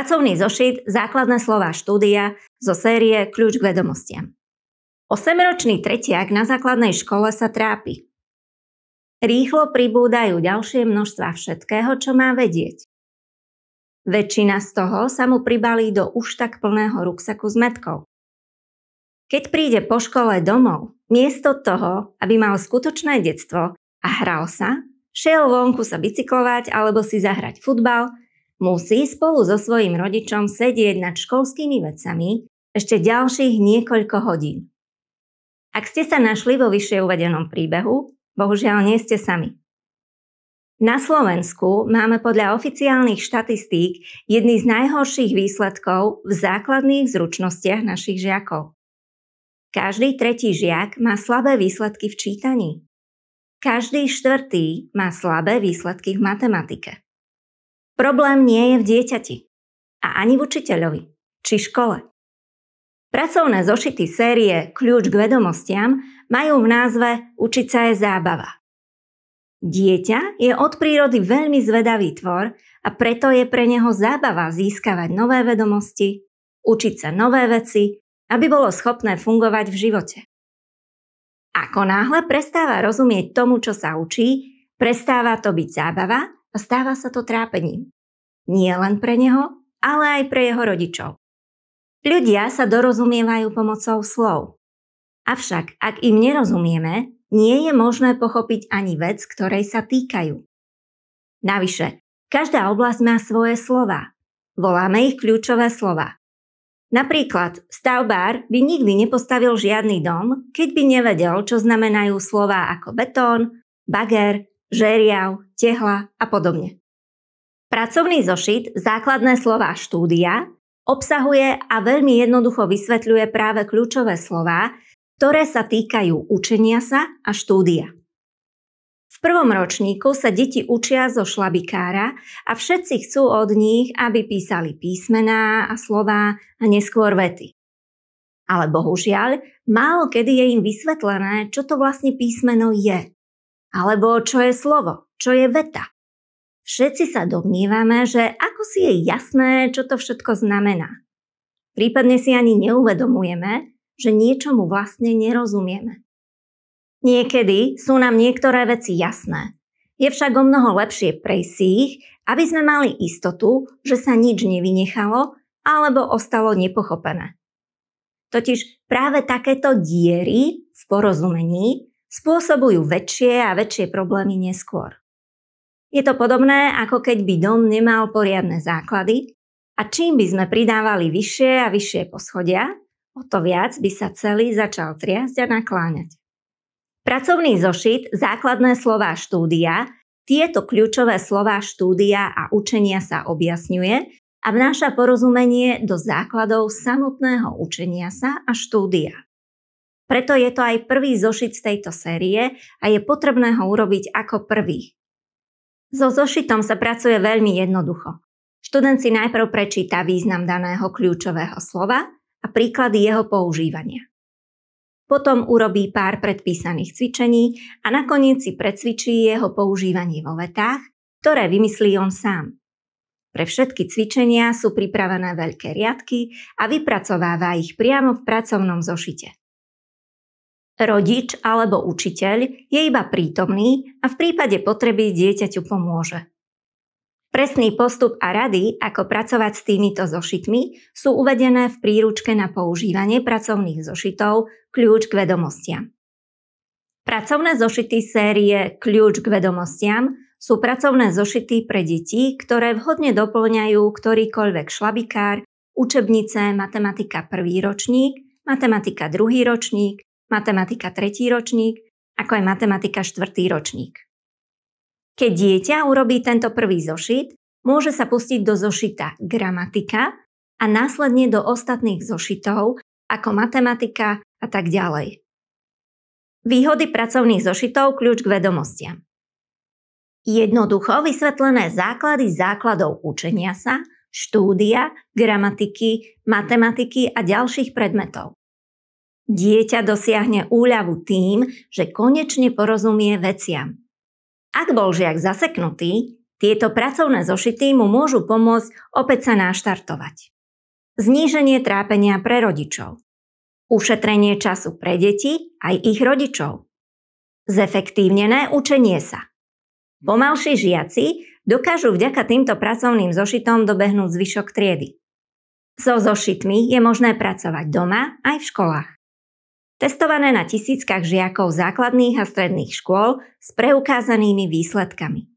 Pracovný zošit Základné slová štúdia zo série Kľúč k vedomostiam. 8-ročný tretiak na základnej škole sa trápi. Rýchlo pribúdajú ďalšie množstvá všetkého, čo má vedieť. Väčšina z toho sa mu pribalí do už tak plného ruksaku s mätkou. Keď príde po škole domov, miesto toho, aby mal skutočné detstvo a hral sa, šiel vonku sa bicyklovať alebo si zahrať futbal, musí spolu so svojím rodičom sedieť nad školskými vecami ešte ďalších niekoľko hodín. Ak ste sa našli vo vyššie uvedenom príbehu, bohužiaľ nie ste sami. Na Slovensku máme podľa oficiálnych štatistík jedny z najhorších výsledkov v základných zručnostiach našich žiakov. Každý tretí žiak má slabé výsledky v čítaní. Každý štvrtý má slabé výsledky v matematike. Problém nie je v dieťati a ani v učiteľovi či škole. Pracovné zošity série Kľúč k vedomostiam majú v názve Učiť sa je zábava. Dieťa je od prírody veľmi zvedavý tvor a preto je pre neho zábava získavať nové vedomosti, učiť sa nové veci, aby bolo schopné fungovať v živote. Ako náhle prestáva rozumieť tomu, čo sa učí, prestáva to byť zábava a stáva sa to trápením. Nie len pre neho, ale aj pre jeho rodičov. Ľudia sa dorozumievajú pomocou slov. Avšak, ak im nerozumieme, nie je možné pochopiť ani vec, ktorej sa týkajú. Navyše, každá oblasť má svoje slová. Voláme ich kľúčové slová. Napríklad, stavbár by nikdy nepostavil žiadny dom, keď by nevedel, čo znamenajú slová ako betón, bager, žeriav, tehla a podobne. Pracovný zošit Základné slová štúdia obsahuje a veľmi jednoducho vysvetľuje práve kľúčové slová, ktoré sa týkajú učenia sa a štúdia. V prvom ročníku sa deti učia zo šlabikára a všetci chcú od nich, aby písali písmená a slová a neskôr vety. Ale bohužiaľ, málo kedy je im vysvetlené, čo to vlastne písmeno je. Alebo čo je slovo, čo je veta. Všetci sa domnievame, že ako si je jasné, čo to všetko znamená. Prípadne si ani neuvedomujeme, že niečomu vlastne nerozumieme. Niekedy sú nám niektoré veci jasné. Je však omnoho lepšie prejsť si ich, aby sme mali istotu, že sa nič nevynechalo alebo ostalo nepochopené. Totiž práve takéto diery v porozumení spôsobujú väčšie a väčšie problémy neskôr. Je to podobné, ako keď by dom nemal poriadne základy a čím by sme pridávali vyššie a vyššie poschodia, o to viac by sa celý začal triasť a nakláňať. Pracovný zošit Základné slová štúdia tieto kľúčové slová štúdia a učenia sa objasňuje a vnáša porozumenie do základov samotného učenia sa a štúdia. Preto je to aj prvý zošit z tejto série a je potrebné ho urobiť ako prvý. So zošitom sa pracuje veľmi jednoducho. Študent si najprv prečíta význam daného kľúčového slova a príklady jeho používania. Potom urobí pár predpísaných cvičení a nakoniec si precvičí jeho používanie vo vetách, ktoré vymyslí on sám. Pre všetky cvičenia sú pripravené veľké riadky a vypracováva ich priamo v pracovnom zošite. Rodič alebo učiteľ je iba prítomný a v prípade potreby dieťaťu pomôže. Presný postup a rady, ako pracovať s týmito zošitmi, sú uvedené v príručke na používanie pracovných zošitov Kľúč k vedomostiam. Pracovné zošity série Kľúč k vedomostiam sú pracovné zošity pre deti, ktoré vhodne doplňajú ktorýkoľvek šlabikár, učebnice matematika 1. ročník, matematika 2. ročník, matematika 3. ročník, ako aj matematika 4. ročník. Keď dieťa urobí tento prvý zošit, môže sa pustiť do zošita gramatika a následne do ostatných zošitov ako matematika a tak ďalej. Výhody pracovných zošitov Kľúč k vedomostiam. Jednoducho vysvetlené základy základov učenia sa, štúdia, gramatiky, matematiky a ďalších predmetov. Dieťa dosiahne úľavu tým, že konečne porozumie veciam. Ak bol žiak zaseknutý, Tieto pracovné zošity mu môžu pomôcť opäť sa naštartovať. Zníženie trápenia pre rodičov. Ušetrenie času pre deti aj ich rodičov. Zefektívnené učenie sa. Pomalší žiaci dokážu vďaka týmto pracovným zošitom dobehnúť zvyšok triedy. So zošitmi je možné pracovať doma aj v školách. Testované na tisíckach žiakov základných a stredných škôl s preukázanými výsledkami.